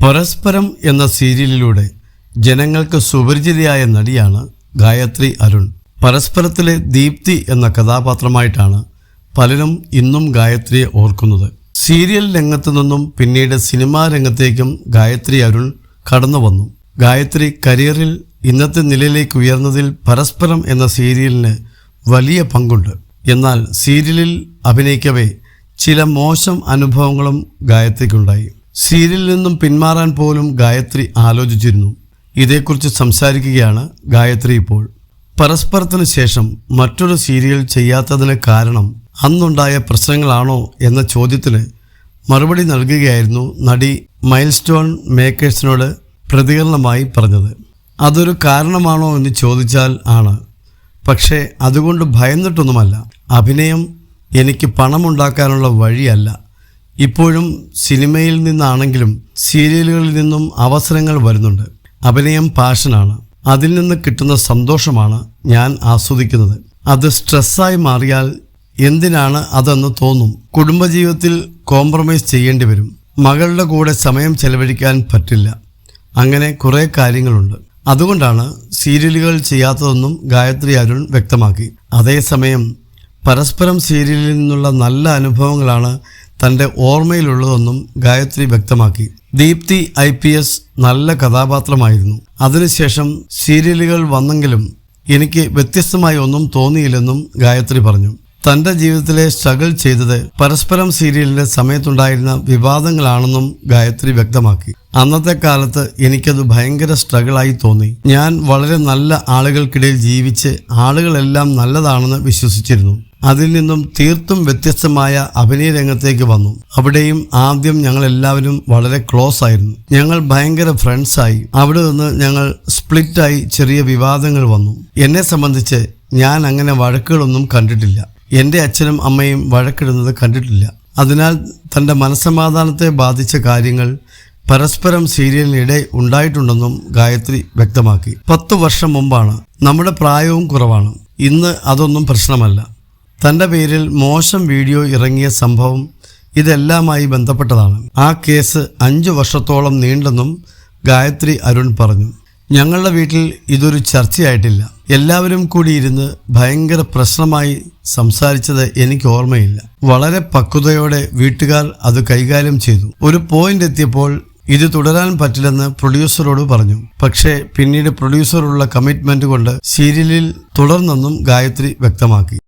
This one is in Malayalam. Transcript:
പരസ്പരം എന്ന സീരിയലിലൂടെ ജനങ്ങൾക്ക് സുപരിചിതയായ നടിയാണ് ഗായത്രി അരുൺ. പരസ്പരത്തിലെ ദീപ്തി എന്ന കഥാപാത്രമായിട്ടാണ് പലരും ഇന്നും ഗായത്രിയെ ഓർക്കുന്നത്. സീരിയൽ രംഗത്തു നിന്നും പിന്നീട് സിനിമാ രംഗത്തേക്കും ഗായത്രി അരുൺ കടന്നു വന്നു. ഗായത്രി കരിയറിൽ ഇന്നത്തെ നിലയിലേക്ക് ഉയർന്നതിൽ പരസ്പരം എന്ന സീരിയലിന് വലിയ പങ്കുണ്ട്. എന്നാൽ സീരിയലിൽ അഭിനയിക്കവേ ചില മോശം അനുഭവങ്ങളും ഗായത്രിക്കുണ്ടായി. സീരിയലിൽ നിന്നും പിന്മാറാൻ പോലും ഗായത്രി ആലോചിച്ചിരുന്നു. ഇതേക്കുറിച്ച് സംസാരിക്കുകയാണ് ഗായത്രി ഇപ്പോൾ. പരസ്പരത്തിന് ശേഷം മറ്റൊരു സീരിയൽ ചെയ്യാത്തതിന് കാരണം അന്നുണ്ടായ പ്രശ്നങ്ങളാണോ എന്ന ചോദ്യത്തിന് മറുപടി നൽകുകയായിരുന്നു നടി മൈൽസ്റ്റോൺ മേക്കേഴ്സിനോട് പ്രതികരണമായി പറഞ്ഞത്. അതൊരു കാരണമാണോ എന്ന് ചോദിച്ചാൽ ആണ്. പക്ഷേ അതുകൊണ്ട് ഭയന്നിട്ടൊന്നുമല്ല. അഭിനയം എനിക്ക് പണമുണ്ടാക്കാനുള്ള വഴിയല്ല. ഇപ്പോഴും സിനിമയിൽ നിന്നാണെങ്കിലും സീരിയലുകളിൽ നിന്നും അവസരങ്ങൾ വരുന്നുണ്ട്. അഭിനയം പാഷനാണ്. അതിൽ നിന്ന് കിട്ടുന്ന സന്തോഷമാണ് ഞാൻ ആസ്വദിക്കുന്നത്. അത് സ്ട്രെസ്സായി മാറിയാൽ എന്തിനാണ് അതെന്ന് തോന്നും. കുടുംബജീവിതത്തിൽ കോംപ്രമൈസ് ചെയ്യേണ്ടി വരും. മകളുടെ കൂടെ സമയം ചെലവഴിക്കാൻ പറ്റില്ല. അങ്ങനെ കുറേ കാര്യങ്ങളുണ്ട്. അതുകൊണ്ടാണ് സീരിയലുകൾ ചെയ്യാത്തതെന്നും ഗായത്രി അരുൺ വ്യക്തമാക്കി. അതേസമയം പരസ്പരം സീരിയലിൽ നിന്നുള്ള നല്ല അനുഭവങ്ങളാണ് തൻ്റെ ഓർമ്മയിലുള്ളതെന്നും ഗായത്രി വ്യക്തമാക്കി. ദീപ്തി IPS നല്ല കഥാപാത്രമായിരുന്നു. അതിനുശേഷം സീരിയലുകൾ വന്നെങ്കിലും എനിക്ക് വ്യത്യസ്തമായി ഒന്നും തോന്നിയില്ലെന്നും ഗായത്രി പറഞ്ഞു. തൻ്റെ ജീവിതത്തിലെ സ്ട്രഗിൾ ചെയ്തത് പരസ്പരം സീരിയലിൻ്റെ സമയത്തുണ്ടായിരുന്ന വിവാദങ്ങളാണെന്നും ഗായത്രി വ്യക്തമാക്കി. അന്നത്തെ കാലത്ത് എനിക്കത് ഭയങ്കര സ്ട്രഗിളായി തോന്നി. ഞാൻ വളരെ നല്ല ആളുകൾക്കിടയിൽ ജീവിച്ച് ആളുകളെല്ലാം നല്ലതാണെന്ന് വിശ്വസിച്ചിരുന്നു. അതിൽ നിന്നും തീർത്തും വ്യത്യസ്തമായ അഭിനയ രംഗത്തേക്ക് വന്നു. അവിടെയും ആദ്യം ഞങ്ങളെല്ലാവരും വളരെ ക്ലോസ് ആയിരുന്നു. ഞങ്ങൾ ഭയങ്കര ഫ്രണ്ട്സായി. അവിടെ നിന്ന് ഞങ്ങൾ സ്പ്ലിറ്റായി. ചെറിയ വിവാദങ്ങൾ വന്നു. എന്നെ സംബന്ധിച്ച് ഞാൻ അങ്ങനെ വഴക്കുകളൊന്നും കണ്ടിട്ടില്ല. എൻ്റെ അച്ഛനും അമ്മയും വഴക്കിടുന്നത് കണ്ടിട്ടില്ല. അതിനാൽ തൻ്റെ മനസ്സമാധാനത്തെ ബാധിച്ച കാര്യങ്ങൾ പരസ്പരം സീരിയലിനിടെ ഉണ്ടായിട്ടുണ്ടെന്നും ഗായത്രി വ്യക്തമാക്കി. 10 വർഷം മുമ്പാണ്. നമ്മുടെ പ്രായവും കുറവാണ്. ഇന്ന് അതൊന്നും പ്രശ്നമല്ല. തൻ്റെ പേരിൽ മോശം വീഡിയോ ഇറങ്ങിയ സംഭവം ഇതെല്ലാമായി ബന്ധപ്പെട്ടതാണ്. ആ കേസ് 5 വർഷത്തോളം നീണ്ടെന്നും ഗായത്രി അരുൺ പറഞ്ഞു. ഞങ്ങളുടെ വീട്ടിൽ ഇതൊരു ചർച്ചയായിട്ടില്ല. എല്ലാവരും കൂടി ഇരുന്ന് ഭയങ്കര പ്രശ്നമായി സംസാരിച്ചത് എനിക്ക് ഓർമ്മയില്ല. വളരെ പക്വതയോടെ വീട്ടുകാർ അത് കൈകാര്യം ചെയ്തു. ഒരു പോയിന്റ് എത്തിയപ്പോൾ ഇത് തുടരാൻ പറ്റില്ലെന്ന് പ്രൊഡ്യൂസറോട് പറഞ്ഞു. പക്ഷേ പിന്നീട് പ്രൊഡ്യൂസറുള്ള കമ്മിറ്റ്മെന്റ് കൊണ്ട് സീരിയലിൽ തുടർന്നെന്നും ഗായത്രി വ്യക്തമാക്കി.